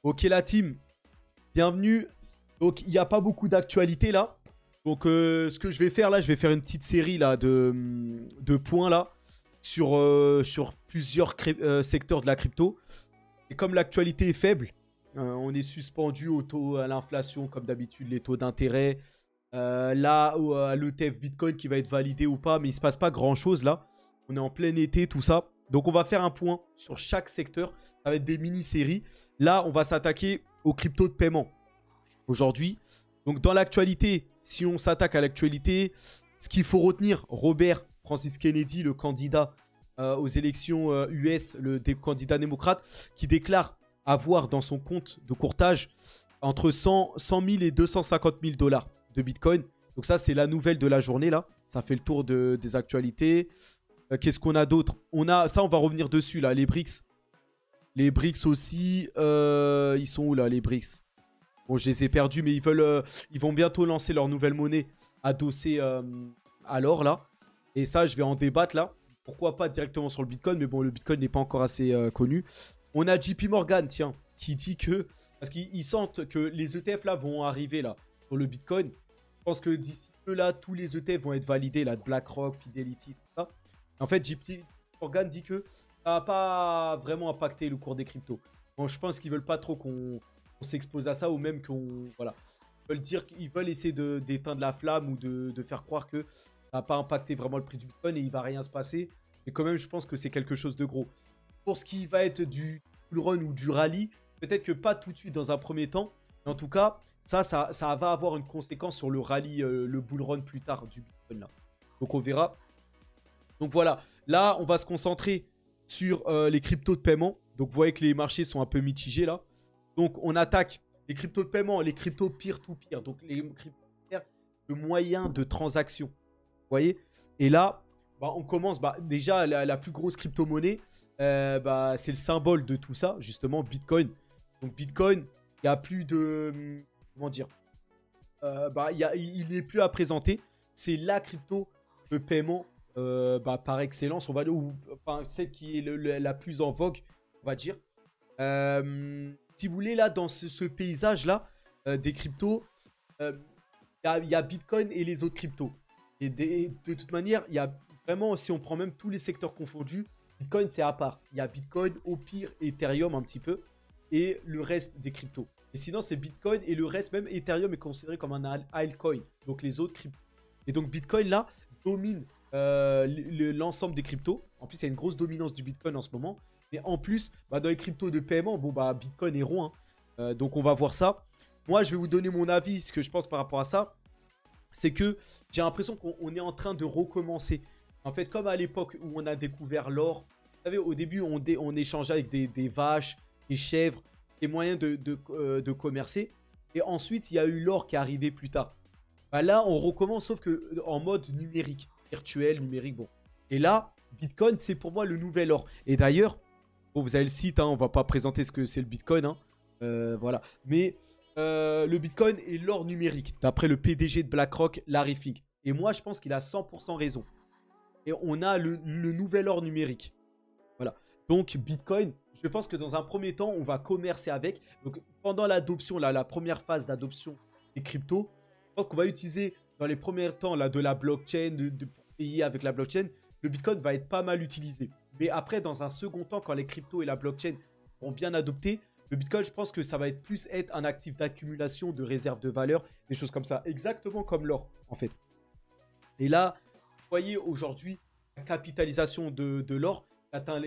Ok la team, bienvenue. Donc il n'y a pas beaucoup d'actualité là. Donc ce que je vais faire là, je vais faire une petite série là de points là sur plusieurs secteurs de la crypto. Et comme l'actualité est faible, on est suspendu au taux à l'inflation comme d'habitude, les taux d'intérêt. Là, à l'ETF Bitcoin qui va être validé ou pas, mais il se passe pas grand chose là. On est en plein été, tout ça. Donc on va faire un point sur chaque secteur. Ça va être des mini-séries. Là, on va s'attaquer aux cryptos de paiement aujourd'hui. Donc dans l'actualité, si on s'attaque à l'actualité, ce qu'il faut retenir, Robert Francis Kennedy, le candidat aux élections US, le candidat démocrate, qui déclare avoir dans son compte de courtage entre 100 000 et 250 000 dollars de Bitcoin. Donc ça, c'est la nouvelle de la journée là. Ça fait le tour des actualités. Qu'est-ce qu'on a d'autre? On va revenir dessus là, les BRICS. Les BRICS aussi, ils sont où là les BRICS? Bon, je les ai perdus, mais ils vont bientôt lancer leur nouvelle monnaie adossée à l'or là. Et ça, je vais en débattre là. Pourquoi pas directement sur le Bitcoin, mais bon, le Bitcoin n'est pas encore assez connu. On a JP Morgan, tiens, qui dit que... Parce qu'ils sentent que les ETF là vont arriver là sur le Bitcoin. Je pense que d'ici peu là, tous les ETF vont être validés là, de BlackRock, Fidelity, tout ça. En fait, JP Morgan dit que ça n'a pas vraiment impacté le cours des cryptos. Bon, je pense qu'ils veulent pas trop qu'on s'expose à ça ou même qu'on... Voilà. Ils veulent essayer d'éteindre la flamme ou de faire croire que ça n'a pas impacté vraiment le prix du Bitcoin et il va rien se passer. Mais quand même, je pense que c'est quelque chose de gros. Pour ce qui va être du bull run ou du rallye, peut-être que pas tout de suite dans un premier temps. Mais en tout cas, ça va avoir une conséquence sur le rallye, le bull run plus tard du Bitcoin là. Donc on verra. Donc voilà, là on va se concentrer sur les cryptos de paiement. Donc vous voyez que les marchés sont un peu mitigés là. Donc on attaque les cryptos de paiement, les cryptos peer-to-peer. Donc les cryptos de moyens de transaction. Vous voyez? Et là, bah, on commence. Bah, déjà, la plus grosse crypto-monnaie, bah, c'est le symbole de tout ça, justement, Bitcoin. Donc Bitcoin, il n'y a plus de... Comment dire? Bah, il n'est plus à présenter. C'est la crypto de paiement bah, par excellence, on va dire, ou enfin, celle qui est la plus en vogue, on va dire. Si vous voulez, là, dans ce paysage-là, des cryptos, il y a Bitcoin et les autres cryptos. Et de toute manière, il y a vraiment, si on prend même tous les secteurs confondus, Bitcoin, c'est à part. Il y a Bitcoin, au pire, Ethereum un petit peu, et le reste des cryptos. Et sinon, c'est Bitcoin et le reste, même Ethereum est considéré comme un altcoin, donc les autres cryptos. Et donc Bitcoin, là, domine l'ensemble des cryptos. En plus, il y a une grosse dominance du Bitcoin en ce moment. Et en plus, bah, dans les cryptos de paiement, bon, bah, Bitcoin est rond. Hein. Donc, on va voir ça. Moi, je vais vous donner mon avis, ce que je pense par rapport à ça. C'est que j'ai l'impression qu'on est en train de recommencer. En fait, comme à l'époque où on a découvert l'or. Vous savez, au début, on échangeait avec des vaches, des chèvres, des moyens de commercer. Et ensuite, il y a eu l'or qui est arrivé plus tard. Bah là, on recommence, sauf que en mode numérique, virtuel, numérique, bon. Et là, Bitcoin, c'est pour moi le nouvel or. Et d'ailleurs, bon, vous avez le site, hein, on va pas présenter ce que c'est le Bitcoin, hein, voilà. Mais le Bitcoin est l'or numérique, d'après le PDG de BlackRock, Larry Fink. Et moi, je pense qu'il a 100% raison. Et on a le nouvel or numérique. Voilà. Donc, Bitcoin, je pense que dans un premier temps, on va commercer avec. Donc, pendant l'adoption, la première phase d'adoption des cryptos, je pense qu'on va utiliser dans les premiers temps là, de la blockchain, pour payer avec la blockchain. Le Bitcoin va être pas mal utilisé. Mais après, dans un second temps, quand les cryptos et la blockchain vont bien adopter, le Bitcoin, je pense que ça va être plus être un actif d'accumulation, de réserve de valeur, des choses comme ça. Exactement comme l'or, en fait. Et là, vous voyez aujourd'hui, la capitalisation de l'or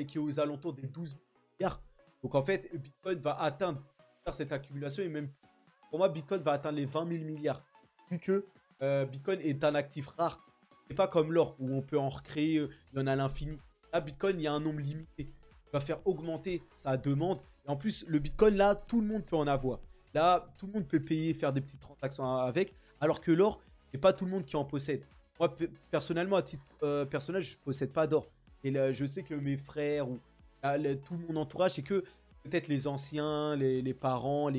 qui est aux alentours des 12 milliards. Donc en fait, Bitcoin va atteindre cette accumulation et même, pour moi, Bitcoin va atteindre les 20 000 milliards. Vu que Bitcoin est un actif rare. C'est pas comme l'or où on peut en recréer, il y en a à l'infini. Là, Bitcoin, il y a un nombre limité. Il va faire augmenter sa demande. Et en plus, le Bitcoin, là, tout le monde peut en avoir. Là, tout le monde peut payer, faire des petites transactions avec. Alors que l'or, c'est pas tout le monde qui en possède. Moi, personnellement, à titre personnel, je ne possède pas d'or. Et là, je sais que mes frères ou tout mon entourage, c'est que peut-être les anciens, les parents,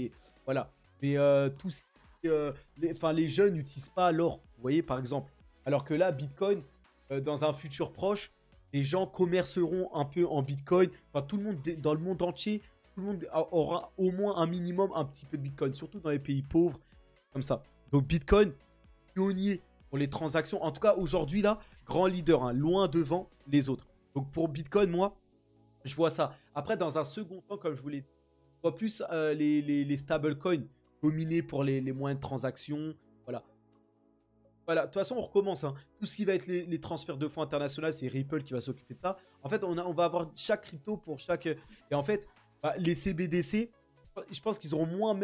voilà. Mais tous les jeunes n'utilisent pas l'or. Vous voyez, par exemple. Alors que là, Bitcoin, dans un futur proche, les gens commerceront un peu en Bitcoin. Enfin, tout le monde, dans le monde entier, tout le monde aura au moins un minimum un petit peu de Bitcoin, surtout dans les pays pauvres, comme ça. Donc Bitcoin, pionnier pour les transactions. En tout cas, aujourd'hui, là, grand leader, hein, loin devant les autres. Donc pour Bitcoin, moi, je vois ça. Après, dans un second temps, comme je vous l'ai dit, je vois plus les stablecoins dominer pour les moyens de transaction. Voilà. Voilà, de toute façon, on recommence. Hein. Tout ce qui va être les transferts de fonds internationaux, c'est Ripple qui va s'occuper de ça. En fait, on va avoir chaque crypto pour chaque... Et en fait, bah, les CBDC, je pense qu'ils auront moins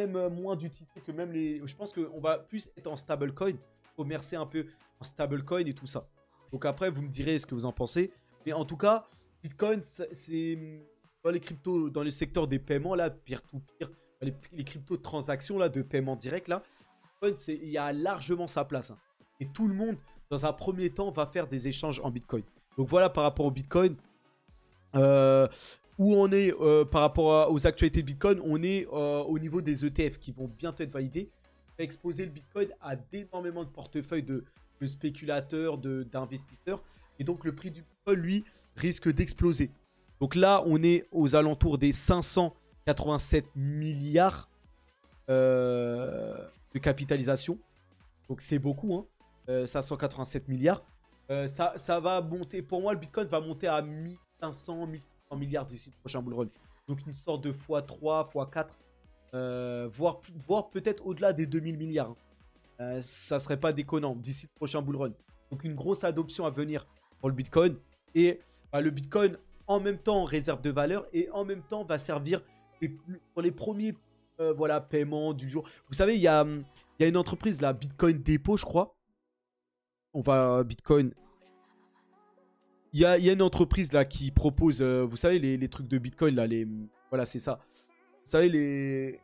d'utilité que même les... Je pense qu'on va plus être en stablecoin, commercer un peu en stablecoin et tout ça. Donc après, vous me direz ce que vous en pensez. Mais en tout cas, Bitcoin, c'est dans les cryptos, dans le secteur des paiements, là, peer-to-peer, les cryptos de transactions, là, de paiement direct, là, Bitcoin, il y a largement sa place. Hein. Et tout le monde, dans un premier temps, va faire des échanges en Bitcoin. Donc voilà par rapport au Bitcoin. Où on est par rapport aux actualités de Bitcoin, on est au niveau des ETF qui vont bientôt être validés. Ça va exposer le Bitcoin à énormément de portefeuilles de spéculateurs, d'investisseurs. Et donc le prix du Bitcoin, lui, risque d'exploser. Donc là, on est aux alentours des 587 milliards de capitalisation. Donc c'est beaucoup, hein. 587 milliards. Ça va monter. Pour moi, le Bitcoin va monter à 1500, 1600 milliards d'ici le prochain bull run. Donc une sorte de x3, x4, voire peut-être au-delà des 2000 milliards. Hein. Ça serait pas déconnant d'ici le prochain bull run. Donc une grosse adoption à venir pour le Bitcoin. Et bah, le Bitcoin, en même temps, réserve de valeur et en même temps va servir pour les premiers voilà, paiements du jour. Vous savez, il y a une entreprise, là, Bitcoin Depot, je crois. On va Bitcoin. Il y a une entreprise là qui propose, vous savez, les trucs de Bitcoin là, voilà, c'est ça. Vous savez,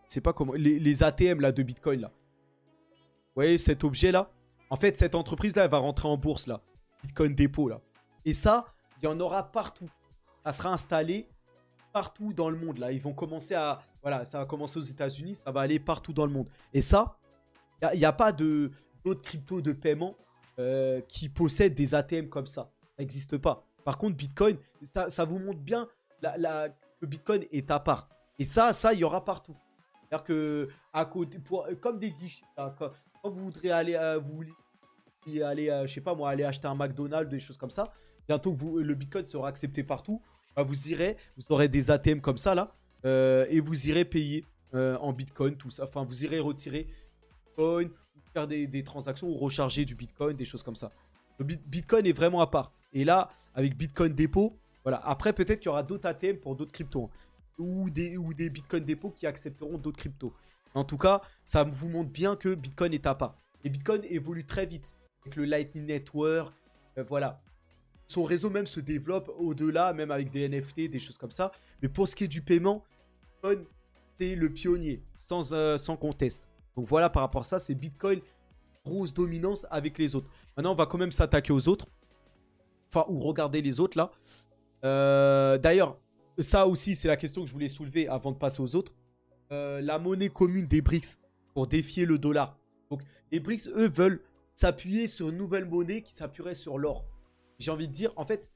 c'est pas comment, les ATM là de Bitcoin là. Vous voyez cet objet là. En fait, cette entreprise là, elle va rentrer en bourse là, Bitcoin Depot là. Et ça, il y en aura partout. Ça sera installé partout dans le monde là. Ils vont commencer à, voilà, ça va commencer aux États-Unis, ça va aller partout dans le monde. Et ça, il n'y a pas d'autres cryptos de paiement qui possèdent des ATM comme ça. Ça n'existe pas. Par contre, Bitcoin, ça vous montre bien que Bitcoin est à part. Et ça, il y aura partout. C'est-à-dire que, à côté, comme des guichets, quand vous voudrez aller, je sais pas moi, aller acheter un McDonald's, des choses comme ça, bientôt que le Bitcoin sera accepté partout, bah, vous aurez des ATM comme ça, là, et vous irez payer en Bitcoin, tout ça. Enfin, vous irez retirer Bitcoin, faire des transactions ou recharger du Bitcoin, des choses comme ça. Le Bitcoin est vraiment à part. Et là, avec Bitcoin Depot, voilà. Après, peut-être qu'il y aura d'autres ATM pour d'autres cryptos. Hein, ou des Bitcoin Depot qui accepteront d'autres cryptos. En tout cas, ça vous montre bien que Bitcoin est à part. Et Bitcoin évolue très vite. Avec le Lightning Network, voilà. Son réseau même se développe au-delà, même avec des NFT, des choses comme ça. Mais pour ce qui est du paiement, Bitcoin, c'est le pionnier, sans conteste. Donc voilà, par rapport à ça, c'est Bitcoin, grosse dominance avec les autres. Maintenant, on va quand même s'attaquer aux autres. Enfin, ou regarder les autres, là. D'ailleurs, ça aussi, c'est la question que je voulais soulever avant de passer aux autres. La monnaie commune des BRICS pour défier le dollar. Donc, les BRICS, eux, veulent s'appuyer sur une nouvelle monnaie qui s'appuierait sur l'or. J'ai envie de dire, en fait,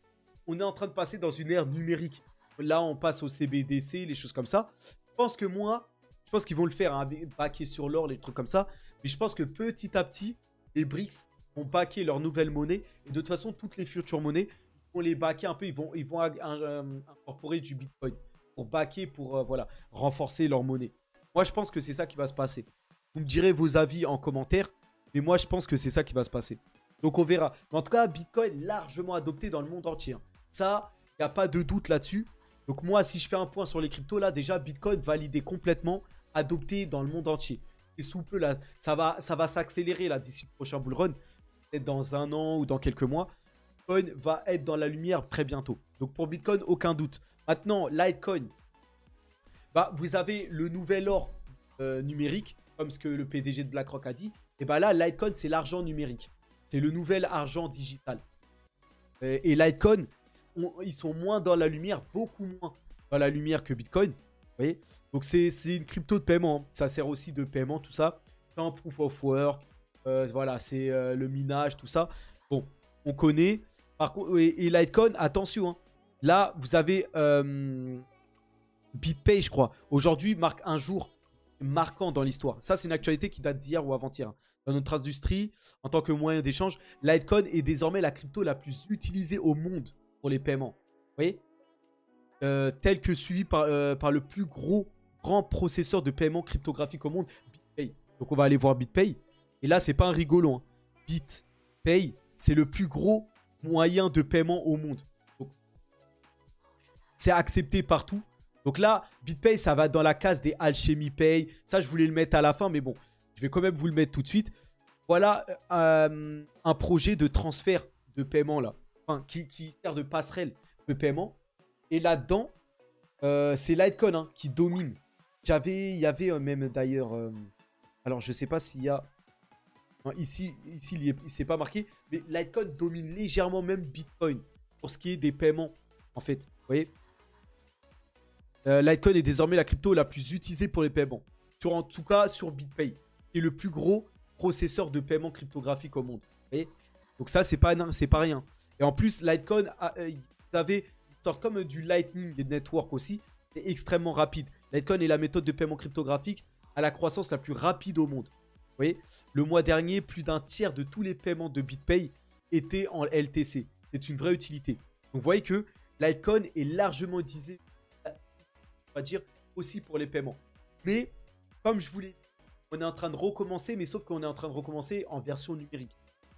on est en train de passer dans une ère numérique. Là, on passe au CBDC, les choses comme ça. Je pense qu'ils vont le faire, hein, baquer sur l'or, les trucs comme ça. Mais je pense que petit à petit, les BRICS vont baquer leur nouvelle monnaie. Et de toute façon, toutes les futures monnaies vont les baquer un peu. Ils vont incorporer du Bitcoin pour baquer, pour voilà, renforcer leur monnaie. Moi, je pense que c'est ça qui va se passer. Vous me direz vos avis en commentaire. Mais moi, je pense que c'est ça qui va se passer. Donc, on verra. Mais en tout cas, Bitcoin largement adopté dans le monde entier. Hein. Ça, il n'y a pas de doute là-dessus. Donc moi, si je fais un point sur les cryptos, là, déjà, Bitcoin validé complètement, adopté dans le monde entier. Et sous peu, là, ça va s'accélérer là d'ici le prochain bull run. Peut-être dans un an ou dans quelques mois. Bitcoin va être dans la lumière très bientôt. Donc pour Bitcoin, aucun doute. Maintenant, Litecoin. Bah, vous avez le nouvel or numérique, comme ce que le PDG de BlackRock a dit. Et bah là, Litecoin, c'est l'argent numérique. C'est le nouvel argent digital. Et Litecoin, ils sont moins dans la lumière, beaucoup moins dans la lumière que Bitcoin. Vous voyez? Donc c'est une crypto de paiement. Hein. Ça sert aussi de paiement, tout ça. C'est un proof of work. Voilà, c'est le minage, tout ça. Bon, on connaît. Par contre, et Litecoin, attention. Hein. Là, vous avez BitPay, je crois. Aujourd'hui, marque un jour marquant dans l'histoire. Ça, c'est une actualité qui date d'hier ou avant-hier, hein. Dans notre industrie, en tant que moyen d'échange, Litecoin est désormais la crypto la plus utilisée au monde pour les paiements. Vous voyez, tel que suivi par le plus grand processeur de paiement cryptographique au monde, BitPay. Donc on va aller voir BitPay. Et là, c'est pas un rigolo, hein. BitPay, c'est le plus gros moyen de paiement au monde. C'est accepté partout. Donc là, BitPay, ça va dans la case des Alchemy Pay. Ça, je voulais le mettre à la fin, mais bon, je vais quand même vous le mettre tout de suite. Voilà un projet de transfert de paiement là, enfin, qui sert de passerelle de paiement. Et là-dedans, c'est Litecoin, hein, qui domine. Il y avait même d'ailleurs... alors, je sais pas s'il y a... Non, ici il ne s'est pas marqué. Mais Litecoin domine légèrement même Bitcoin pour ce qui est des paiements, en fait. Vous voyez, Litecoin est désormais la crypto la plus utilisée pour les paiements. En tout cas, sur BitPay, qui est le plus gros processeur de paiement cryptographique au monde. Vous voyez, donc ça, c'est pas rien. Et en plus, Litecoin, vous avez une sorte comme du Lightning Network aussi. C'est extrêmement rapide. Litecoin est la méthode de paiement cryptographique à la croissance la plus rapide au monde. Vous voyez, le mois dernier, plus d'un tiers de tous les paiements de BitPay étaient en LTC. C'est une vraie utilité. Donc vous voyez que Litecoin est largement utilisé, on va dire, aussi pour les paiements. Mais, comme je vous l'ai dit, on est en train de recommencer, mais sauf qu'on est en train de recommencer en version numérique.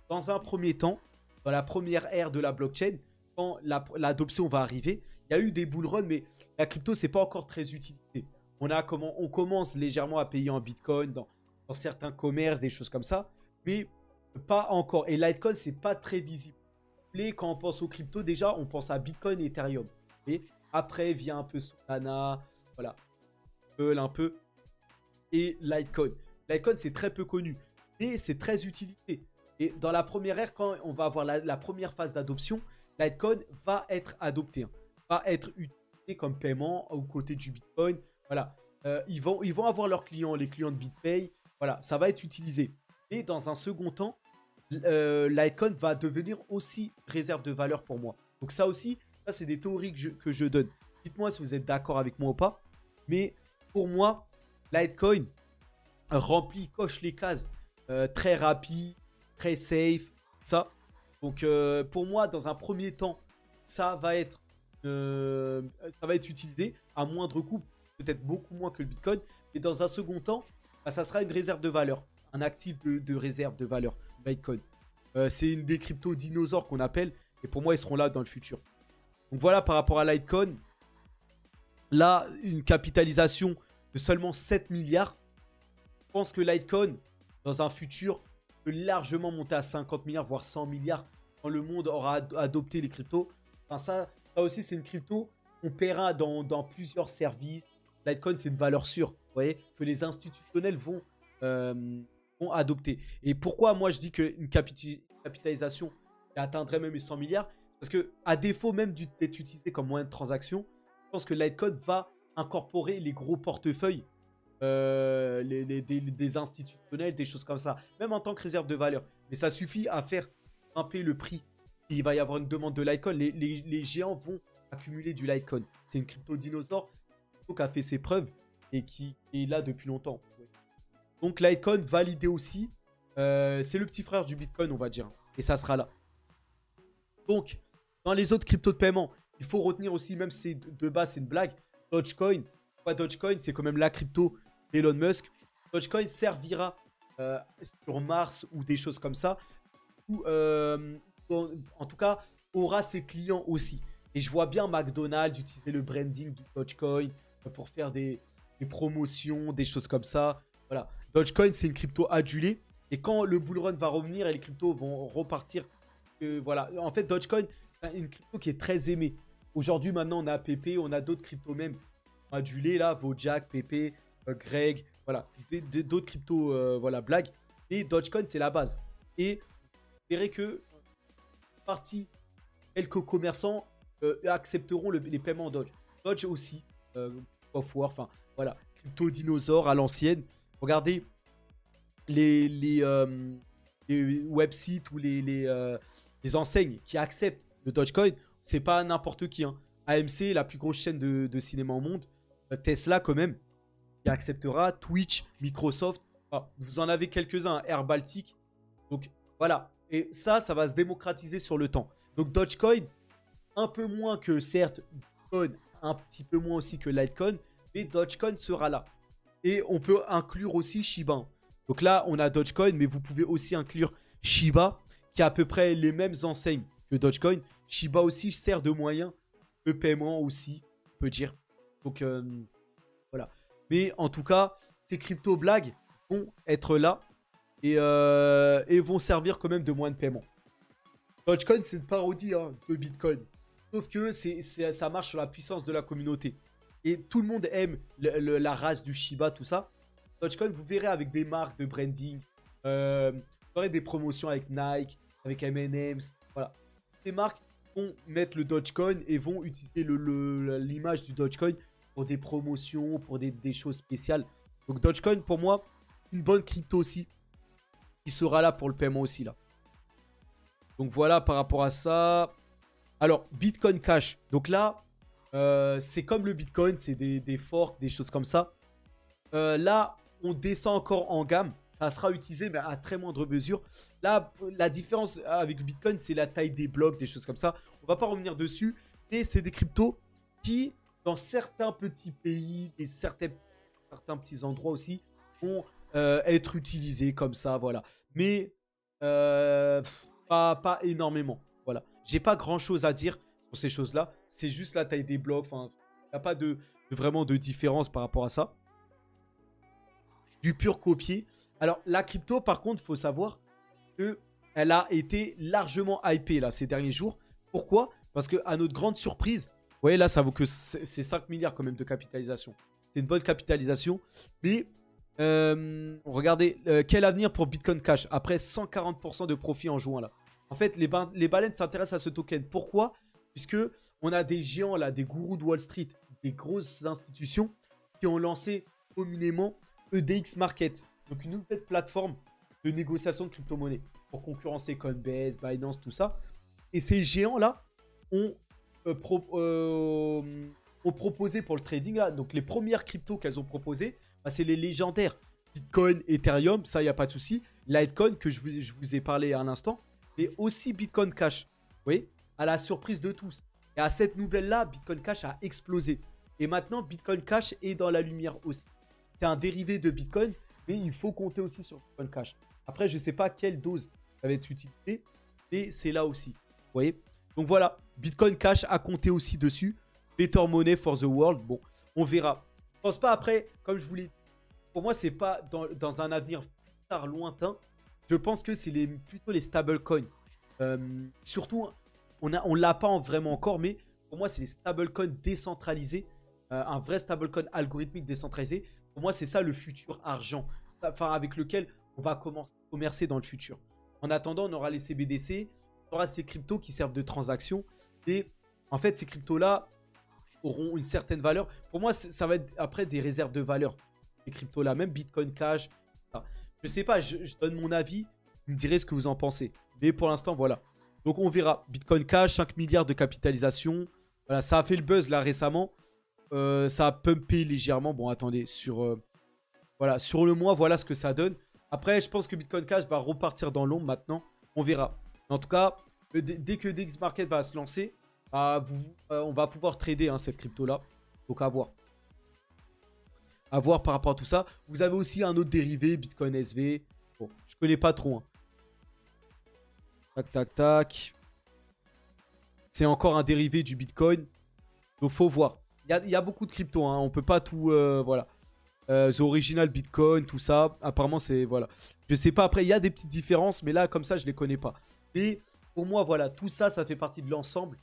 Dans un premier temps, dans la première ère de la blockchain, quand l'adoption va arriver, il y a eu des bull runs, mais la crypto, c'est pas encore très utilisé. On commence légèrement à payer en Bitcoin dans certains commerces, des choses comme ça, mais pas encore. Et Litecoin, c'est pas très visible. Et quand on pense aux cryptos, déjà, on pense à Bitcoin et Ethereum. Et après vient un peu Solana, voilà, un peu, et Litecoin. Litecoin, c'est très peu connu, mais c'est très utilisé. Et dans la première ère, quand on va avoir la première phase d'adoption, Litecoin va être adopté, hein, va être utilisé comme paiement aux côtés du Bitcoin. Voilà, ils vont avoir leurs clients, les clients de BitPay. Voilà, ça va être utilisé. Et dans un second temps, Litecoin va devenir aussi réserve de valeur pour moi. Donc ça aussi, ça c'est des théories que je donne. Dites-moi si vous êtes d'accord avec moi ou pas. Mais pour moi, Litecoin coche les cases. Très rapide, très safe, ça. Donc pour moi, dans un premier temps, ça va être utilisé à moindre coût, peut-être beaucoup moins que le Bitcoin. Et dans un second temps, bah, ça sera une réserve de valeur, un actif de réserve de valeur, Litecoin. C'est une des cryptos dinosaures qu'on appelle. Et pour moi, ils seront là dans le futur. Donc voilà par rapport à Litecoin. Là, une capitalisation de seulement 7 milliards. Je pense que Litecoin, dans un futur, peut largement monter à 50 milliards, voire 100 milliards, quand le monde aura adopté les cryptos. Enfin, ça aussi, c'est une crypto qu'on paiera dans plusieurs services. Litecoin, c'est une valeur sûre, vous voyez, que les institutionnels vont adopter. Et pourquoi moi je dis qu'une capitalisation atteindrait même les 100 milliards? Parce que à défaut même d'être utilisé comme moyen de transaction, je pense que Litecoin va incorporer les gros portefeuilles des institutionnels, des choses comme ça, même en tant que réserve de valeur. Mais ça suffit à faire grimper le prix. Et il va y avoir une demande de Litecoin. Les géants vont accumuler du Litecoin. C'est une crypto dinosaure qui a fait ses preuves et qui est là depuis longtemps. Donc Litecoin validé aussi. C'est le petit frère du Bitcoin, on va dire. Et ça sera là. Donc, dans les autres cryptos de paiement, il faut retenir aussi, même si de base c'est une blague, Dogecoin. Pourquoi Dogecoin? C'est quand même la crypto d'Elon Musk. Dogecoin servira sur Mars ou des choses comme ça. Ou, en tout cas, aura ses clients aussi. Et je vois bien McDonald's utiliser le branding du Dogecoin pour faire des promotions, des choses comme ça. Voilà. Dogecoin, c'est une crypto adulée. Et quand le bull run va revenir et les cryptos vont repartir, voilà. En fait, Dogecoin, c'est une crypto qui est très aimée. Aujourd'hui, maintenant, on a PP, on a d'autres cryptos même adulés, là, Bojack, PP, Greg, voilà. D'autres cryptos, voilà, blagues. Et Dogecoin, c'est la base. Et vous verrez que quelques commerçants accepteront les paiements en Doge. Doge aussi, of War, enfin, voilà. Crypto dinosaure à l'ancienne. Regardez les websites ou les enseignes qui acceptent le Dogecoin. C'est pas n'importe qui, hein. AMC, la plus grosse chaîne de cinéma au monde. Tesla, quand même, qui acceptera. Twitch, Microsoft. Enfin, vous en avez quelques-uns, hein, Air Baltic. Donc, voilà. Et ça va se démocratiser sur le temps. Donc, Dogecoin, un peu moins que, certes, Bitcoin, un petit peu moins aussi que Litecoin. Mais Dogecoin sera là. Et on peut inclure aussi Shiba. Donc là, on a Dogecoin, mais vous pouvez aussi inclure Shiba, qui a à peu près les mêmes enseignes que Dogecoin. Shiba aussi sert de moyen de paiement aussi, on peut dire. Donc voilà. Mais en tout cas, ces crypto-blagues vont être là et vont servir quand même de moyen de paiement. Dogecoin, c'est une parodie, hein, de Bitcoin. Sauf que ça marche sur la puissance de la communauté. Et tout le monde aime la race du Shiba, tout ça. Dogecoin, vous verrez avec des marques de branding. Vous aurez des promotions avec Nike, avec M&M's. Voilà. Ces marques vont mettre le Dogecoin et vont utiliser l'image du Dogecoin pour des promotions, pour des choses spéciales. Donc Dogecoin, pour moi, une bonne crypto aussi, qui sera là pour le paiement aussi, là. Donc voilà, par rapport à ça. Alors, Bitcoin Cash. Donc là, c'est comme le Bitcoin, c'est des forks, des choses comme ça. Là, on descend encore en gamme. Ça sera utilisé, mais à très moindre mesure. Là, la différence avec le Bitcoin, c'est la taille des blocs, des choses comme ça. On va pas revenir dessus. Mais c'est des cryptos qui, dans certains petits pays et certains petits endroits aussi, vont être utilisés comme ça, voilà. Mais pas énormément, voilà. J'ai pas grand-chose à dire sur ces choses-là. C'est juste la taille des blocs. Enfin, il n'y a pas vraiment de différence par rapport à ça. Du pur copier. Alors, la crypto, par contre, il faut savoir qu'elle a été largement hypée là, ces derniers jours. Pourquoi? Parce qu'à notre grande surprise, vous voyez là, ça vaut que c'est 5 milliards quand même de capitalisation. C'est une bonne capitalisation. Mais regardez, quel avenir pour Bitcoin Cash après 140% de profit en juin là. En fait, les baleines s'intéressent à ce token. Pourquoi? Puisque on a des géants là, des gourous de Wall Street, des grosses institutions qui ont lancé communément EDX Market. Donc une nouvelle plateforme de négociation de crypto-monnaies pour concurrencer Coinbase, Binance, tout ça. Et ces géants-là ont proposé pour le trading, là, donc les premières cryptos qu'elles ont proposées, bah, c'est les légendaires. Bitcoin, Ethereum, ça, il n'y a pas de souci. Litecoin, que je vous ai parlé à un instant, mais aussi Bitcoin Cash. Vous voyez, à la surprise de tous. Et à cette nouvelle-là, Bitcoin Cash a explosé. Et maintenant, Bitcoin Cash est dans la lumière aussi. C'est un dérivé de Bitcoin, mais il faut compter aussi sur Bitcoin Cash. Après, je ne sais pas quelle dose ça va être utilisée, mais c'est là aussi. Vous voyez? Donc voilà, Bitcoin Cash a compté aussi dessus. Better Money for the World. Bon, on verra. Je pense pas après, comme je vous l'ai dit, pour moi, c'est pas dans un avenir tard lointain. Je pense que c'est plutôt les stablecoins. Surtout, on l'a pas vraiment encore, mais pour moi, c'est les stablecoins décentralisés. Un vrai stablecoin algorithmique décentralisé. Pour moi, c'est ça le futur argent. Enfin, avec lequel on va commencer à commercer dans le futur. En attendant, on aura les CBDC, on aura ces cryptos qui servent de transaction. Et en fait, ces cryptos-là auront une certaine valeur. Pour moi, ça va être après des réserves de valeur. Ces cryptos-là, même Bitcoin Cash. Enfin, je sais pas, je donne mon avis. Vous me direz ce que vous en pensez. Mais pour l'instant, voilà. Donc, on verra. Bitcoin Cash, 5 milliards de capitalisation. Voilà, ça a fait le buzz là récemment. Ça a pumpé légèrement. Bon, attendez, voilà, sur le mois, voilà ce que ça donne. Après, je pense que Bitcoin Cash va repartir dans l'ombre maintenant. On verra. En tout cas, dès que DX Market va se lancer, on va pouvoir trader, hein, cette crypto-là. Donc, à voir. À voir par rapport à tout ça. Vous avez aussi un autre dérivé, Bitcoin SV. Bon, je connais pas trop, hein. Tac, tac, tac. C'est encore un dérivé du Bitcoin. Donc, faut voir. Il y a beaucoup de cryptos, hein. On peut pas tout... voilà. The Original Bitcoin, tout ça. Apparemment, c'est... Voilà. Je sais pas. Après, il y a des petites différences. Mais là, comme ça, je les connais pas. Et pour moi, voilà. Tout ça, ça fait partie de l'ensemble.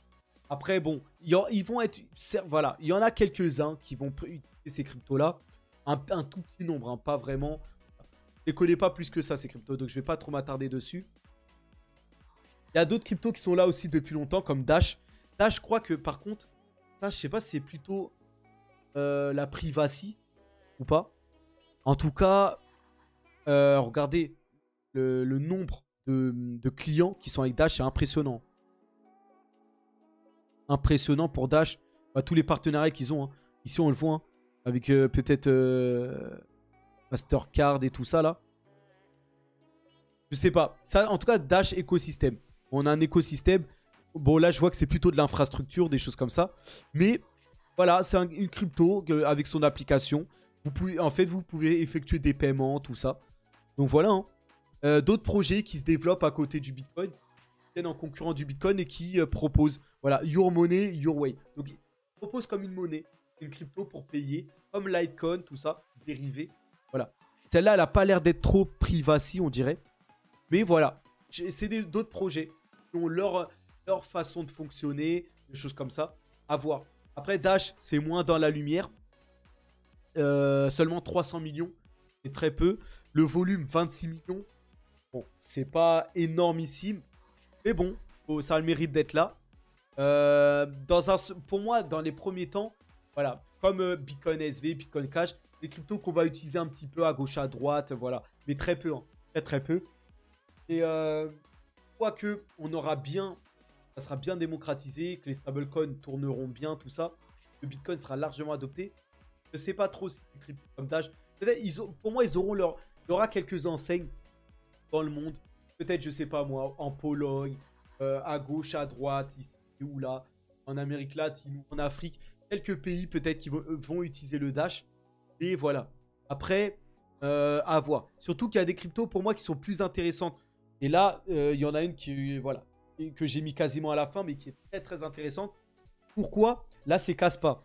Après, bon. Ils vont être... Voilà. Il y en a quelques-uns qui vont utiliser ces cryptos-là. Un tout petit nombre, hein, pas vraiment. Je les connais pas plus que ça, ces cryptos. Donc, je vais pas trop m'attarder dessus. Il y a d'autres cryptos qui sont là aussi depuis longtemps, comme Dash. Dash, je crois que, par contre... Ça, je sais pas si c'est plutôt la privacy ou pas. En tout cas, regardez, le nombre de clients qui sont avec Dash, c'est impressionnant. Impressionnant pour Dash. Bah, tous les partenariats qu'ils ont. Hein. Ici, on le voit. Hein, avec peut-être Mastercard et tout ça, là. Je sais pas. Ça, en tout cas, Dash écosystème. On a un écosystème. Bon, là, je vois que c'est plutôt de l'infrastructure, des choses comme ça. Mais voilà, c'est une crypto avec son application. Vous pouvez, en fait, vous pouvez effectuer des paiements, tout ça. Donc voilà. Hein. D'autres projets qui se développent à côté du Bitcoin, qui viennent en concurrent du Bitcoin et qui proposent, voilà, Your Money, Your Way. Donc, ils proposent comme une monnaie, une crypto pour payer, comme Litecoin, tout ça, dérivé. Voilà. Celle-là, elle n'a pas l'air d'être trop privacy, on dirait. Mais voilà, c'est d'autres projets qui ont leur façon de fonctionner, des choses comme ça, à voir. Après, Dash, c'est moins dans la lumière. Seulement 300 millions, c'est très peu. Le volume, 26 millions. Bon, c'est pas énormissime. Mais bon, ça a le mérite d'être là. Pour moi, dans les premiers temps, voilà, comme Bitcoin SV, Bitcoin Cash, des cryptos qu'on va utiliser un petit peu à gauche, à droite, voilà. Mais très peu, hein. Très très peu. Et quoique on aura bien, ça sera bien démocratisé, que les stablecoins tourneront bien, tout ça, le Bitcoin sera largement adopté. Je ne sais pas trop si les cryptos comme Dash, peut-être pour moi ils auront il y aura quelques enseignes dans le monde, peut-être je sais pas moi, en Pologne, à gauche, à droite, ici ou là, en Amérique latine ou en Afrique, quelques pays peut-être qui vont utiliser le Dash. Et voilà. Après, à voir. Surtout qu'il y a des cryptos pour moi qui sont plus intéressantes. Et là, il y en a une qui, voilà, que j'ai mis quasiment à la fin, mais qui est très très intéressante. Pourquoi? Là, c'est Kaspa.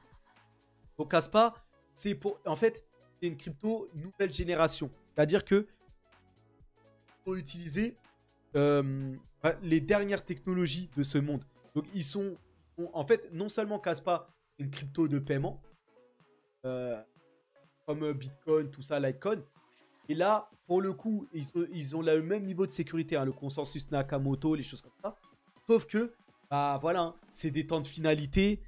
Donc Kaspa, c'est en fait, c'est une crypto nouvelle génération. C'est-à-dire que pour utiliser les dernières technologies de ce monde. Donc en fait, non seulement Kaspa, c'est une crypto de paiement, comme Bitcoin, tout ça, Litecoin. Et là, pour le coup, ils ont le même niveau de sécurité, hein, le consensus Nakamoto, les choses comme ça. Sauf que, bah voilà, hein, c'est des temps de finalité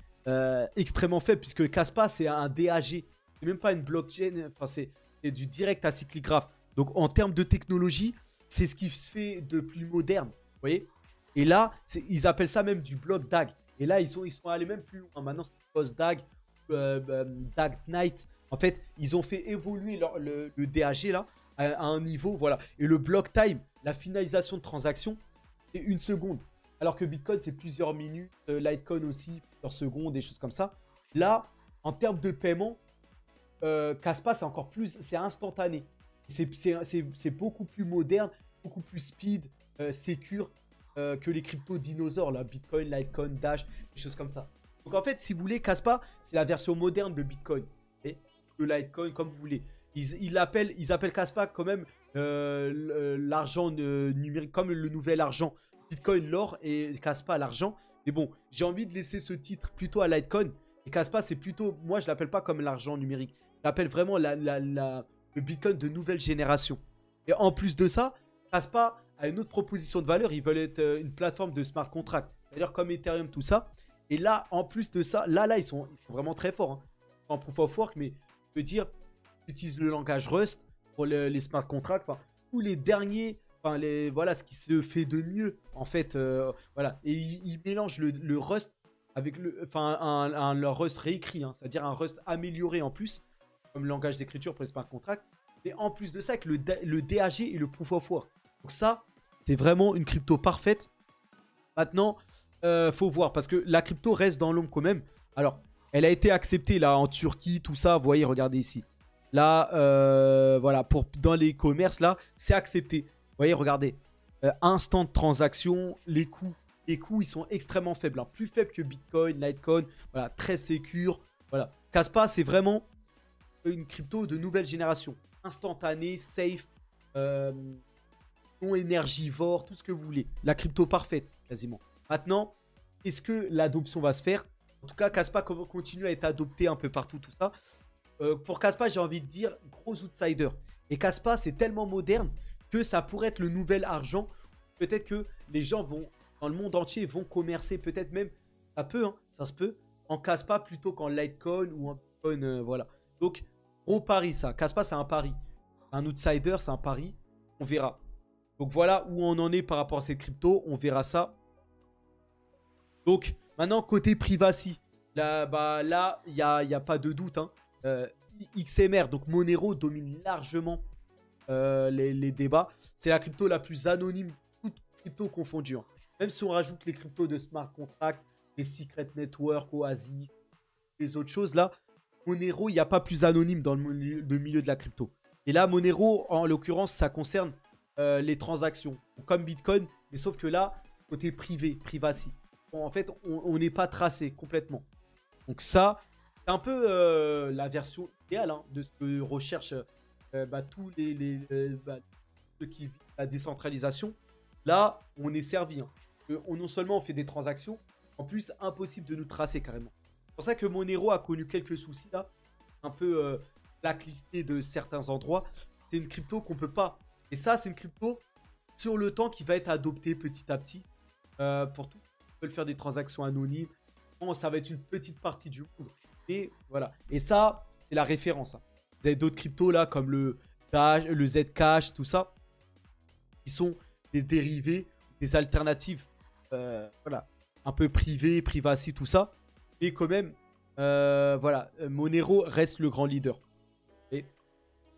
extrêmement faibles, puisque Kaspa, c'est un DAG. C'est même pas une blockchain, enfin, c'est du direct à cycligraphe. Donc, en termes de technologie, c'est ce qui se fait de plus moderne. Vous voyez? Et là, ils appellent ça même du block DAG. Et là, ils sont allés même plus loin. Maintenant, c'est post-DAG, DAG Knight. En fait, ils ont fait évoluer le DAG là à un niveau, voilà. Et le block time, la finalisation de transaction, c'est 1 seconde. Alors que Bitcoin, c'est plusieurs minutes. Litecoin aussi, plusieurs secondes, des choses comme ça. Là, en termes de paiement, Kaspa, c'est encore plus, c'est instantané. C'est beaucoup plus moderne, beaucoup plus speed, secure que les cryptos dinosaures, là, Bitcoin, Litecoin, Dash, des choses comme ça. Donc en fait, si vous voulez, Kaspa, c'est la version moderne de Bitcoin. De Litecoin, comme vous voulez. Ils appellent Kaspa quand même l'argent numérique, comme le nouvel argent. Bitcoin, l'or, et Kaspa, l'argent. Mais bon, j'ai envie de laisser ce titre plutôt à Litecoin. Et Kaspa, c'est plutôt, moi, je l'appelle pas comme l'argent numérique. Je l'appelle vraiment le Bitcoin de nouvelle génération. Et en plus de ça, Kaspa a une autre proposition de valeur. Ils veulent être une plateforme de smart contract. C'est-à-dire comme Ethereum, tout ça. Et là, en plus de ça, là, ils sont vraiment très forts. Hein. En proof of work, mais je veux dire, ils utilisent le langage Rust pour les smart contracts. Enfin, tous les derniers, enfin, voilà, ce qui se fait de mieux, en fait. Voilà. Et ils mélangent le Rust avec leur Rust réécrit, hein, c'est-à-dire un Rust amélioré en plus, comme langage d'écriture pour les smart contracts. Et en plus de ça, avec le DAG et le proof of work. Donc ça, c'est vraiment une crypto parfaite. Maintenant, faut voir, parce que la crypto reste dans l'ombre quand même. Alors, elle a été acceptée là en Turquie, tout ça. Vous voyez, regardez ici. Là, voilà, dans les commerces, là, c'est accepté. Vous voyez, regardez. Instant de transaction, les coûts, ils sont extrêmement faibles. Hein. Plus faibles que Bitcoin, Litecoin. Voilà, très sécure. Voilà. Kaspa, c'est vraiment une crypto de nouvelle génération. Instantanée, safe, non énergivore, tout ce que vous voulez. La crypto parfaite, quasiment. Maintenant, est-ce que l'adoption va se faire? En tout cas, Kaspa continue à être adopté un peu partout, tout ça. Pour Kaspa, j'ai envie de dire gros outsider. Et Kaspa, c'est tellement moderne que ça pourrait être le nouvel argent. Peut-être que les gens dans le monde entier, vont commercer. Peut-être même, ça peut, hein, ça se peut, en Kaspa plutôt qu'en Litecoin ou en Bitcoin. Voilà. Donc, gros pari, ça. Kaspa, c'est un pari. Un outsider, c'est un pari. On verra. Donc, voilà où on en est par rapport à cette crypto. On verra ça. Donc, maintenant, côté privacy. Là, il y a pas de doute. Hein. XMR, donc Monero, domine largement les débats. C'est la crypto la plus anonyme, toute crypto confondue. Hein. Même si on rajoute les cryptos de smart contract, les secret network, Oasis, les autres choses, là, Monero, il n'y a pas plus anonyme dans le milieu de la crypto. Et là, Monero, en l'occurrence, ça concerne les transactions, comme Bitcoin, mais sauf que là, c'est côté privé, privacy. Bon, en fait, on n'est pas tracé complètement. Donc ça, c'est un peu la version idéale hein, de ce que recherchent tous ceux qui vivent la décentralisation. Là, on est servi. Hein. Non seulement on fait des transactions, en plus, impossible de nous tracer carrément. C'est pour ça que Monero a connu quelques soucis là, un peu blacklisté de certains endroits. C'est une crypto qu'on peut pas. Et ça, c'est une crypto sur le temps qui va être adoptée petit à petit pour tout. On peut faire des transactions anonymes. Bon, ça va être une petite partie du monde. Et voilà. Et ça, c'est la référence. Hein. Vous avez d'autres cryptos là, comme le Zcash, tout ça, qui sont des dérivés, des alternatives, voilà, un peu privées, privacy, tout ça. Et quand même, voilà, Monero reste le grand leader. Et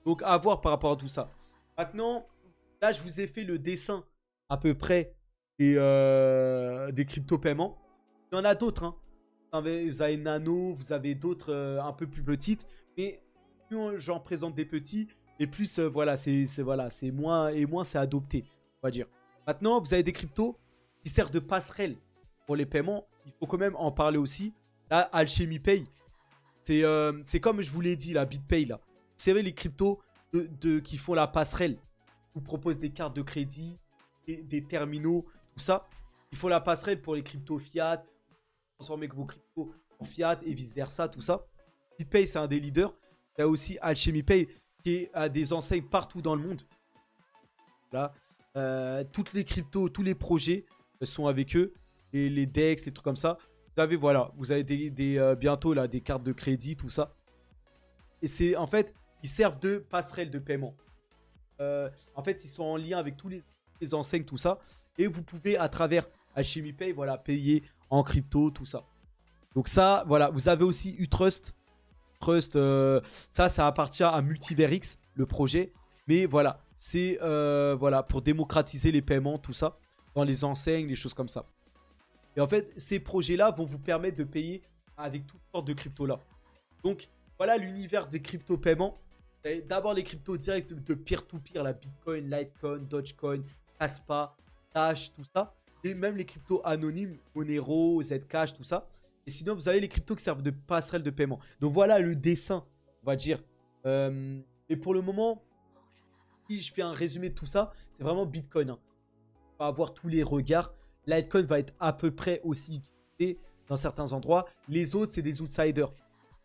donc, à voir par rapport à tout ça. Maintenant, là, je vous ai fait le dessin à peu près des crypto-paiements. Il y en a d'autres. Hein. Vous avez Nano, vous avez d'autres un peu plus petites. Mais plus j'en présente des petits, et plus voilà, c'est moins c'est adopté, on va dire. Maintenant, vous avez des cryptos qui servent de passerelle pour les paiements. Il faut quand même en parler aussi. Là, Alchemy Pay, c'est comme je vous l'ai dit, la BitPay là. Vous savez, les cryptos qui font la passerelle, vous proposent des cartes de crédit, des terminaux, tout ça. Ils font la passerelle pour les cryptos fiat, transformer vos cryptos en fiat et vice versa, tout ça. BitPay, c'est un des leaders. Il y a aussi Alchemy Pay qui a des enseignes partout dans le monde. Là, toutes les cryptos, tous les projets sont avec eux. Et les DEX, les trucs comme ça. Vous avez, voilà, vous avez bientôt là, des cartes de crédit, tout ça. Et c'est en fait, ils servent de passerelle de paiement. En fait, ils sont en lien avec tous les enseignes, tout ça. Et vous pouvez, à travers Alchemy Pay, voilà, payer en crypto, tout ça. Donc ça, voilà, vous avez aussi Utrust. Ça appartient à Multiverix, le projet. Mais voilà, c'est voilà, pour démocratiser les paiements, tout ça, dans les enseignes, les choses comme ça. Et en fait, ces projets-là vont vous permettre de payer avec toutes sortes de cryptos là. Donc, voilà l'univers des crypto-paiements. D'abord, les cryptos directs de peer-to-peer, la Bitcoin, Litecoin, Dogecoin, Caspa, Dash, tout ça. Et même les cryptos anonymes, Monero, Zcash, tout ça. Et sinon, vous avez les cryptos qui servent de passerelle de paiement. Donc, voilà le dessin, on va dire. Et pour le moment, si je fais un résumé de tout ça, c'est vraiment Bitcoin. Hein. On va avoir tous les regards. Litecoin va être à peu près aussi utilisé dans certains endroits. Les autres, c'est des outsiders.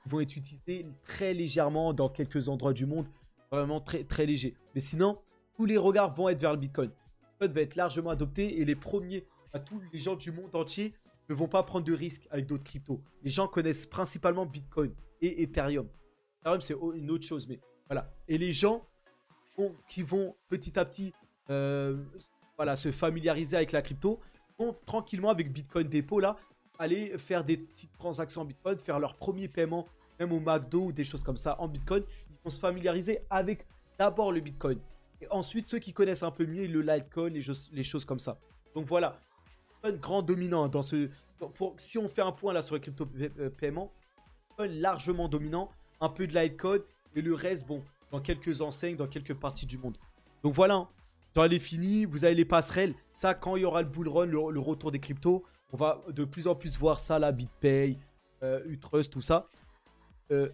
Ils vont être utilisés très légèrement dans quelques endroits du monde. Vraiment très, très léger. Mais sinon, tous les regards vont être vers le Bitcoin. Le Bitcoin va être largement adopté et les premiers, à tous les gens du monde entier, ne vont pas prendre de risques avec d'autres cryptos. Les gens connaissent principalement Bitcoin et Ethereum. Ethereum, c'est une autre chose, mais voilà. Et les gens qui vont petit à petit voilà, se familiariser avec la crypto, vont tranquillement avec Bitcoin Depot là, aller faire des petites transactions en Bitcoin, faire leur premier paiement, même au McDo ou des choses comme ça en Bitcoin. Ils vont se familiariser avec d'abord le Bitcoin. Et ensuite, ceux qui connaissent un peu mieux le Litecoin, les choses comme ça. Donc voilà, un grand dominant dans ce... si on fait un point là sur les crypto-paiements, largement dominant, un peu de Litecoin et le reste, bon, dans quelques enseignes, dans quelques parties du monde. Donc voilà, hein. Quand elle est finie, vous avez les passerelles. Ça, quand il y aura le bull run, le retour des cryptos, on va de plus en plus voir ça, la BitPay, Utrust, tout ça.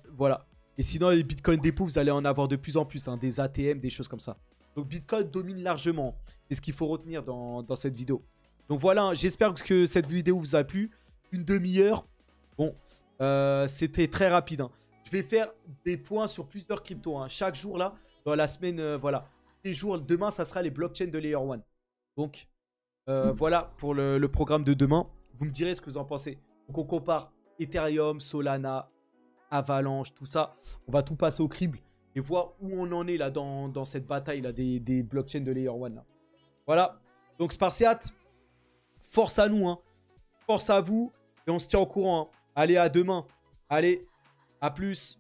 Voilà. Et sinon, les Bitcoin Depot, vous allez en avoir de plus en plus, hein, des ATM, des choses comme ça. Donc Bitcoin domine largement. C'est ce qu'il faut retenir dans cette vidéo. Donc voilà, hein, j'espère que cette vidéo vous a plu. Une demi-heure. Bon, c'était très rapide. Hein. Je vais faire des points sur plusieurs cryptos. Hein. Chaque jour, là, dans la semaine, voilà. Les jours, demain, ça sera les blockchains de Layer 1. Donc, voilà pour le programme de demain. Vous me direz ce que vous en pensez. Donc, on compare Ethereum, Solana, Avalanche, tout ça. On va tout passer au crible et voir où on en est là dans cette bataille là, des blockchains de Layer 1. Là. Voilà. Donc, Spartiate, force à nous. Hein. Force à vous. Et on se tient au courant. Hein. Allez, à demain. Allez, à plus.